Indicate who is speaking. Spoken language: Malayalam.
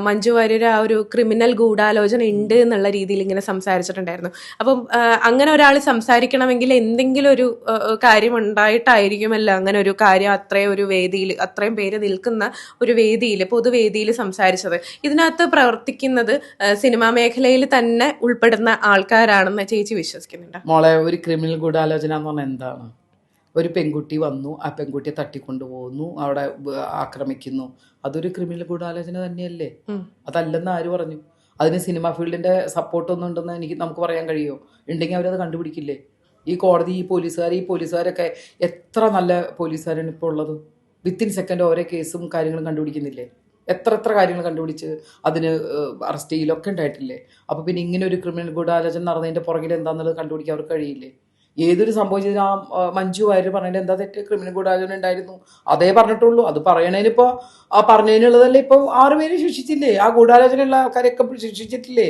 Speaker 1: മഞ്ജു വാര്യർ ആ ഒരു ക്രിമിനൽ ഗൂഢാലോചന ഉണ്ട് എന്നുള്ള രീതിയിൽ ഇങ്ങനെ സംസാരിച്ചിട്ടുണ്ടായിരുന്നു. അപ്പം അങ്ങനെ ഒരാൾ സംസാരിക്കണമെങ്കിൽ എന്തെങ്കിലും ഒരു കാര്യം ഉണ്ടായിട്ടായിരിക്കുമല്ലോ അങ്ങനെ ഒരു കാര്യം അത്രയും ഒരു വേദിയിൽ, അത്രയും പേര് നിൽക്കുന്ന ഒരു വേദിയിൽ, പൊതുവേദിയിൽ സംസാരിച്ചത്. ഇതിനകത്ത് പ്രവർത്തിക്കുന്നത് സിനിമാ മേഖലയിൽ തന്നെ ഉൾപ്പെടുന്ന ആൾക്കാരാണെന്ന് ചേച്ചി വിശ്വസിക്കുന്നുണ്ട്?
Speaker 2: മോളെ, ഒരു ക്രിമിനൽ ഗൂഢാലോചന എന്ന് പറഞ്ഞാൽ എന്താണ്? ഒരു പെൺകുട്ടി വന്നു, ആ പെൺകുട്ടിയെ തട്ടിക്കൊണ്ടുപോകുന്നു, അവിടെ ആക്രമിക്കുന്നു. അതൊരു ക്രിമിനൽ ഗൂഢാലോചന തന്നെയല്ലേ? അതല്ലെന്ന് ആര് പറഞ്ഞു? അതിന് സിനിമ ഫീൽഡിന്റെ സപ്പോർട്ടൊന്നും ഉണ്ടെന്ന് നമുക്ക് പറയാൻ കഴിയുമോ? ഉണ്ടെങ്കിൽ അവരത് കണ്ടുപിടിക്കില്ലേ? ഈ കോടതി, ഈ പോലീസുകാരൊക്കെ എത്ര നല്ല പോലീസുകാരാണ് ഇപ്പോൾ ഉള്ളത്. വിത്തിൻ സെക്കൻഡ് ഓരോ കേസും കാര്യങ്ങളും കണ്ടുപിടിക്കുന്നില്ലേ? എത്ര കാര്യങ്ങൾ കണ്ടുപിടിച്ച് അതിന് അറസ്റ്റ് ചെയ്യലൊക്കെ ഉണ്ടായിട്ടില്ലേ? അപ്പോൾ പിന്നെ ഇങ്ങനെ ഒരു ക്രിമിനൽ ഗൂഢാലോചന നടന്നതിൻ്റെ പുറകിൽ എന്താണെന്നുള്ളത് കണ്ടുപിടിക്കാൻ അവർക്ക് കഴിയില്ലേ? ഏതൊരു സംഭവം ചെയ്ത് ആ മഞ്ജു വാര്യർ പറഞ്ഞതിൽ എന്താ തെറ്റ്? ക്രിമിനൽ ഗൂഢാലോചന ഉണ്ടായിരുന്നു, അതേ പറഞ്ഞിട്ടുള്ളൂ. അത് പറയണതിനിപ്പോൾ ആ പറഞ്ഞതിനുള്ളതല്ലേ ഇപ്പോൾ 6 പേര് ശിക്ഷിച്ചില്ലേ? ആ ഗൂഢാലോചനയുള്ള ആൾക്കാരെയൊക്കെ ശിക്ഷിച്ചിട്ടില്ലേ?